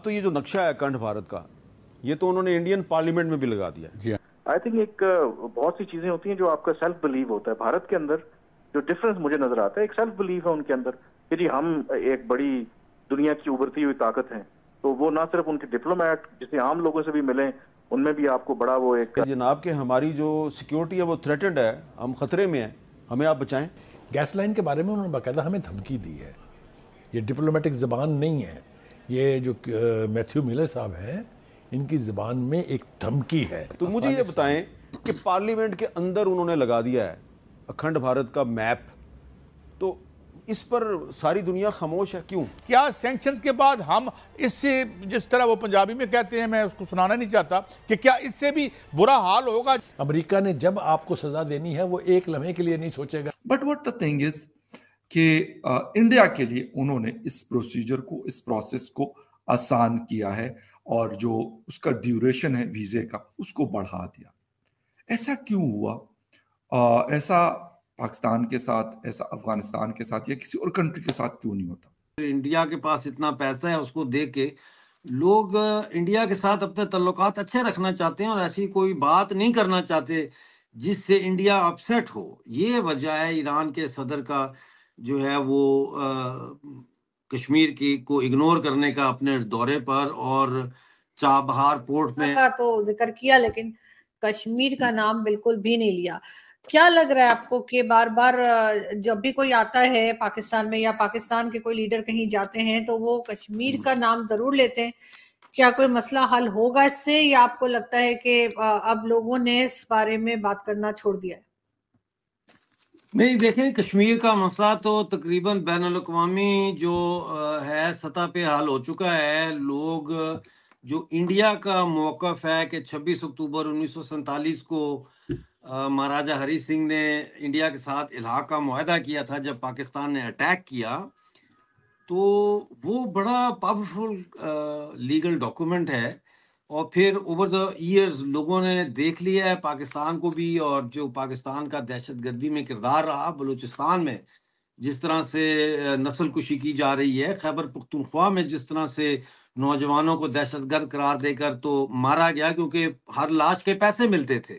تو یہ جو نقشہ ہے اکھنڈ بھارت کا، یہ تو انہوں نے انڈین پارلیمنٹ میں بھی لگا دیا ہے. جی آئی تھنک ایک بہت سی چیزیں ہوتی ہیں جو آپ کا سیلف بلیو ہوتا ہے. بھارت کے اندر جو ڈفرنس مجھے نظر آتا ہے، ایک سیلف بلیو ہے ان کے اندر کہ جی ہم ایک بڑی دنیا کی ابھرتی ہوئی طاقت ہیں. تو وہ نہ صرف ان کے ڈپلومیٹ جسے عام لوگوں سے بھی ملیں، ان میں بھی آپ کو بڑا وہ ایک جناب کہ ہماری جو سیکیورٹی ہے وہ تھریٹنڈ ہے، ہم خطرے میں ہیں، ہمیں آپ بچائیں. گیس لائن کے بارے میں انہوں نے باقاعدہ ہمیں دھمکی دی ہے. یہ ڈپلومیٹک زبان نہیں ہے، یہ جو میتھیو میلر صاحب ہیں ان کی زبان میں ایک دھمکی ہے. تو مجھے یہ بتائیں کہ پارلیمنٹ کے اندر انہوں نے لگا دیا ہے اکھنڈ بھارت کا میپ، تو اس پر ساری دنیا خاموش ہے کیوں؟ کیا سینکشنز کے بعد ہم اس سے، جس طرح وہ پنجابی میں کہتے ہیں، میں اس کو سنانا نہیں چاہتا، کہ کیا اس سے بھی برا حال ہوگا؟ امریکہ نے جب آپ کو سزا دینی ہے وہ ایک لمحے کے لیے نہیں سوچے گا. But what the thing is کہ انڈیا کے لیے انہوں نے اس پروسیجر کو، اس پروسیس کو آسان کیا ہے اور جو اس کا ڈیوریشن ہے ویزے کا اس کو بڑھا دیا. ایسا کیوں ہوا؟ ایسا پاکستان کے ساتھ، ایسا افغانستان کے ساتھ یا کسی اور کنٹری کے ساتھ کیوں نہیں ہوتا؟ انڈیا کے پاس اتنا پیسہ ہے، اس کو دیکھ کے لوگ انڈیا کے ساتھ اپنے تعلقات اچھے رکھنا چاہتے ہیں اور ایسی کوئی بات نہیں کرنا چاہتے جس سے انڈیا اپسیٹ ہو. یہ وجہ ہے ایران کے صدر کا جو ہے وہ کشمیر کی کو اگنور کرنے کا اپنے دورے پر، اور چابہار پورٹ میں کا تو ذکر کیا لیکن کشمیر کا نام بالکل بھی نہیں لیا. کیا لگ رہا ہے آپ کو کہ بار بار جب بھی کوئی آتا ہے پاکستان میں یا پاکستان کے کوئی لیڈر کہیں جاتے ہیں تو وہ کشمیر کا نام ضرور لیتے ہیں؟ کیا کوئی مسئلہ حل ہوگا اس سے، یا آپ کو لگتا ہے کہ اب لوگوں نے اس بارے میں بات کرنا چھوڑ دیا ہے؟ نہیں، دیکھیں کشمیر کا مسئلہ تو تقریباً بین الاقوامی جو ہے سطح پہ حل ہو چکا ہے. لوگ جو انڈیا کا موقف ہے کہ 26 اکتوبر 1947 کو مہاراجہ ہری سنگھ نے انڈیا کے ساتھ الحاق کا معاہدہ کیا تھا جب پاکستان نے اٹیک کیا، تو وہ بڑا پاورفل لیگل ڈاکومنٹ ہے. اور پھر اوور دا ایئرز لوگوں نے دیکھ لیا ہے پاکستان کو بھی، اور جو پاکستان کا دہشت گردی میں کردار رہا بلوچستان میں، جس طرح سے نسل کشی کی جا رہی ہے، خیبر پختونخوا میں جس طرح سے نوجوانوں کو دہشت گرد قرار دے کر تو مارا گیا کیونکہ ہر لاش کے پیسے ملتے تھے،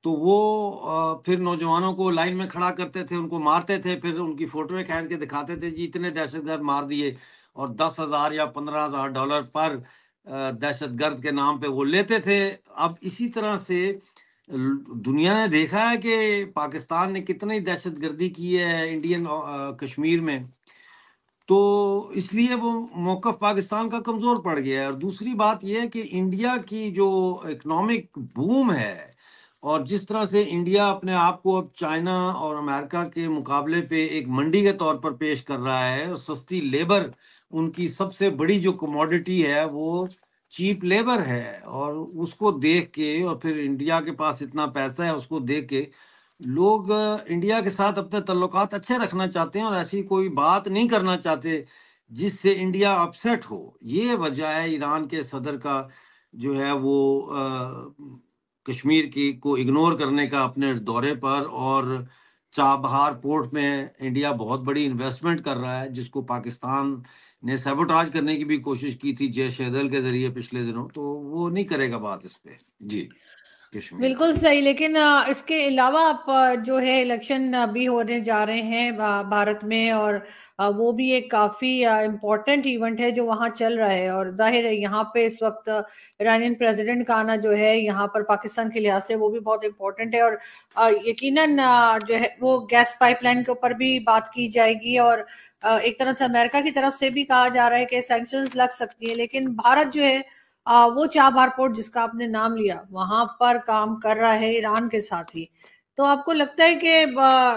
تو وہ پھر نوجوانوں کو لائن میں کھڑا کرتے تھے، ان کو مارتے تھے، پھر ان کی فوٹویں کھینچ کے دکھاتے تھے جی اتنے دہشت گرد مار دیے، اور $10,000 یا $15,000 پر دہشت گرد کے نام پہ وہ لیتے تھے. اب اسی طرح سے دنیا نے دیکھا ہے کہ پاکستان نے کتنی دہشت گردی کی ہے انڈین کشمیر میں، تو اس لیے وہ موقف پاکستان کا کمزور پڑ گیا ہے. اور دوسری بات یہ ہے کہ انڈیا کی جو اکنامک بوم ہے، اور جس طرح سے انڈیا اپنے آپ کو اب چائنا اور امریکہ کے مقابلے پہ ایک منڈی کے طور پر پیش کر رہا ہے، اور سستی لیبر ان کی سب سے بڑی جو کموڈٹی ہے وہ چیپ لیبر ہے، اور اس کو دیکھ کے، اور پھر انڈیا کے پاس اتنا پیسہ ہے اس کو دیکھ کے لوگ انڈیا کے ساتھ اپنے تعلقات اچھے رکھنا چاہتے ہیں اور ایسی کوئی بات نہیں کرنا چاہتے جس سے انڈیا اپسیٹ ہو. یہ وجہ ہے ایران کے صدر کا جو ہے وہ کشمیر کی کو اگنور کرنے کا اپنے دورے پر، اور چابہار پورٹ میں انڈیا بہت بڑی انویسٹمنٹ کر رہا ہے جس کو پاکستان نے سیبوٹاج کرنے کی بھی کوشش کی تھی جے شیدل کے ذریعے پچھلے دنوں، تو وہ نہیں کرے گا بات اس پہ. جی کشمیر بالکل صحیح. لیکن اس کے علاوہ آپ جو ہے الیکشن بھی ہونے جا رہے ہیں بھارت میں، اور وہ بھی ایک کافی امپورٹنٹ ایونٹ ہے جو وہاں چل رہا ہے، اور ظاہر ہے یہاں پہ اس وقت ایرانین پریزیڈنٹ کا آنا جو ہے یہاں پر پاکستان کے لحاظ سے وہ بھی بہت امپورٹنٹ ہے. اور یقیناً جو ہے وہ گیس پائپ لائن کے اوپر بھی بات کی جائے گی، اور ایک طرح سے امریکہ کی طرف سے بھی کہا جا رہا ہے کہ سینکشنز لگ سکتی ہیں. لیکن بھارت جو ہے وہ چابہار پورٹ جس کا آپ نے نام لیا وہاں پر کام کر رہا ہے ایران کے ساتھ ہی. تو آپ کو لگتا ہے کہ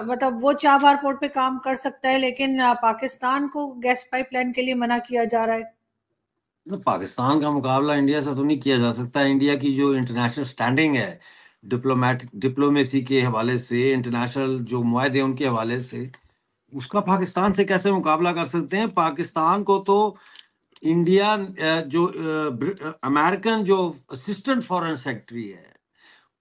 مطلب وہ چابہار پورٹ پہ کام کر سکتا ہے لیکن پاکستان کو گیس پائپ لائن کے لیے منع کیا جا رہا ہے؟ پاکستان کا مقابلہ انڈیا سے تو نہیں کیا جا سکتا. انڈیا کی جو انٹرنیشنل سٹینڈنگ ہے ڈپلومیسی کے حوالے سے، انٹرنیشنل جو معاہدے ان کے حوالے سے، اس کا پاکستان سے کیسے مقابلہ کر سکتے ہیں؟ پاکستان کو تو انڈیا جو امریکن جو اسسٹنٹ فارن سیکرٹری ہے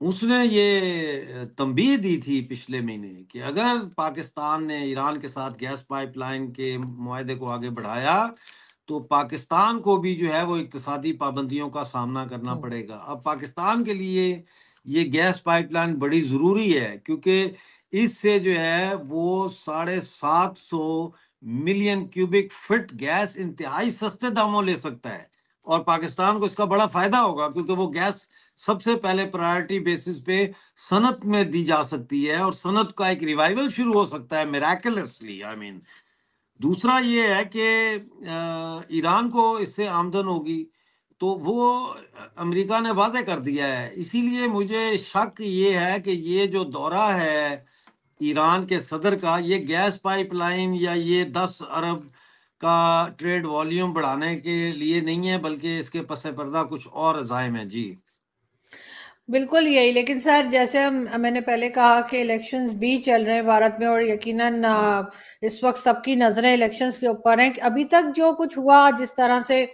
اس نے یہ تنبیہ دی تھی پچھلے مہینے کہ اگر پاکستان نے ایران کے ساتھ گیس پائپ لائن کے معاہدے کو آگے بڑھایا تو پاکستان کو بھی جو ہے وہ اقتصادی پابندیوں کا سامنا کرنا پڑے گا. اب پاکستان کے لیے یہ گیس پائپ لائن بڑی ضروری ہے کیونکہ اس سے جو ہے وہ 750 ملین کیوبک فٹ گیس انتہائی سستے داموں لے سکتا ہے اور پاکستان کو اس کا بڑا فائدہ ہوگا کیونکہ وہ گیس سب سے پہلے پرائرٹی بیسس پہ صنعت میں دی جا سکتی ہے اور صنعت کا ایک ریوائول شروع ہو سکتا ہے میراکلسلی. دوسرا یہ ہے کہ ایران کو اس سے آمدن ہوگی تو وہ امریکہ نے واضح کر دیا ہے. اسی لیے مجھے شک یہ ہے کہ یہ جو دورہ ہے ایران کے صدر کا یہ گیس پائپ لائن یا یہ 10 ارب کا ٹریڈ والیوم بڑھانے کے لیے نہیں ہے بلکہ اس کے پس پردہ کچھ اور عزائم ہیں. جی بالکل یہی. لیکن سر جیسے میں نے پہلے کہا کہ الیکشنز بھی چل رہے ہیں بھارت میں اور یقیناً اس وقت سب کی نظریں الیکشنز کے اوپر ہیں. ابھی تک جو کچھ ہوا جس طرح سے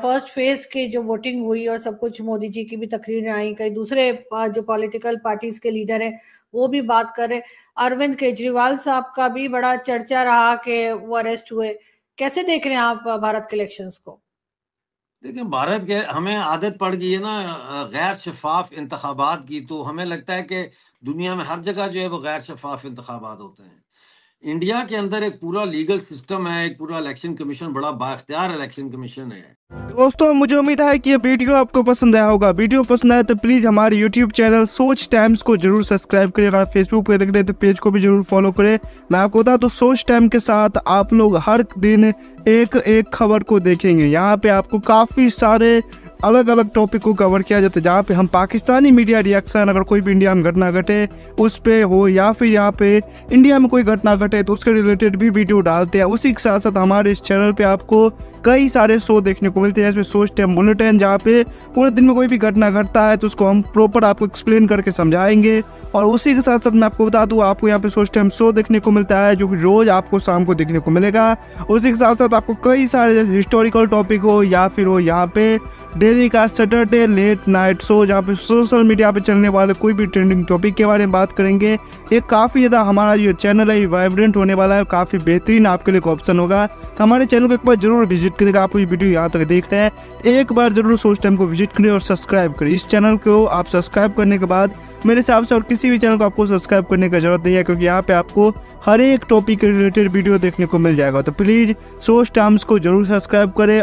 فرسٹ فیز کی جو ووٹنگ ہوئی اور سب کچھ مودی جی کی بھی تقریر آئی, کئی دوسرے جو پولیٹیکل پارٹیز کے لیڈر ہیں وہ بھی بات کر رہے. اروند کیجریوال صاحب کا بھی بڑا چرچا رہا کہ وہ اریسٹ ہوئے. کیسے دیکھ رہے ہیں آپ بھارت کے الیکشنز کو؟ دیکھیں بھارت کے ہمیں عادت پڑ گئی ہے نا غیر شفاف انتخابات کی, تو ہمیں لگتا ہے کہ دنیا میں ہر جگہ جو ہے وہ غیر شفاف انتخابات ہوتے ہیں. انڈیا کے اندر ایک پورا لیگل سسٹم ہے, ایک پورا الیکشن کمیشن بڑا بااختیار الیکشن کمیشن ہے. دوستوں مجھے امید ہے کہ یہ ویڈیو آپ کو پسند آیا ہوگا. ویڈیو پسند آیا تو پلیز ہمارے یوٹیوب چینل سوچ ٹائمز کو ضرور سبسکرائب کریں. اگر فیس بک پہ دیکھ رہے تو پیج کو بھی ضرور فالو کریں. میں آپ کو بتا تو سوچ ٹائم کے ساتھ آپ لوگ ہر دن ایک خبر کو دیکھیں گے. یہاں پہ آپ کو کافی سارے الگ الگ ٹاپک کو کور کیا جاتا ہے جہاں پہ ہم پاکستانی میڈیا ریئیکشن اگر کوئی بھی انڈیا میں گھٹنا گھٹے اس پہ ہو یا پھر یہاں پہ انڈیا میں کوئی گھٹنا گھٹے تو اس کے ریلیٹڈ بھی ویڈیو ڈالتے ہیں. اسی کے ساتھ ساتھ ہمارے اس چینل پہ آپ کو کئی سارے شو دیکھنے کو ملتے ہیں جیسے سوچ ٹائم بلیٹن جہاں پہ پورے دن میں کوئی بھی گھٹنا گھٹتا ہے تو اس کو ہم پراپر آپ کو ایکسپلین کر کے سمجھائیں گے. اور اسی کے ساتھ ساتھ میں آپ کو بتا دوں آپ کو یہاں پہ سوچ ٹائم شو دیکھنے کو ملتا ہے جو کہ روز آپ کو شام کو دیکھنے کو ملے گا. اسی کے ساتھ ساتھ آپ کو کئی سارے جیسے ہسٹوریکل ٹاپک ہو یا پھر ہو یہاں پہ ڈیلی کا سیٹرڈے لیٹ نائٹ شو جہاں پہ سوشل میڈیا پہ چلنے والے کوئی بھی ٹرینڈنگ ٹاپک کے بارے میں بات کریں گے. یہ کافی زیادہ ہمارا جو چینل ہے وائبرنٹ ہونے والا ہے, کافی بہترین آپ کے لیے ایک آپشن ہوگا. تو ہمارے چینل کو ایک بار ضرور وزٹ کرے گا. آپ کو یہ ویڈیو یہاں تک دیکھ رہے ہیں ایک بار ضرور سوچ ٹائم کو وزٹ کریں اور سبسکرائب کریں. اس چینل کو آپ سبسکرائب کرنے کے بعد میرے حساب سے اور کسی بھی چینل کو آپ کو سبسکرائب کرنے کی ضرورت نہیں ہے کیونکہ یہاں پہ آپ کو ہر ایک ٹاپک کے ریلیٹڈ ویڈیو دیکھنے کو مل جائے گا. تو پلیز سوچ ٹائمز کو ضرور سبسکرائب کریں.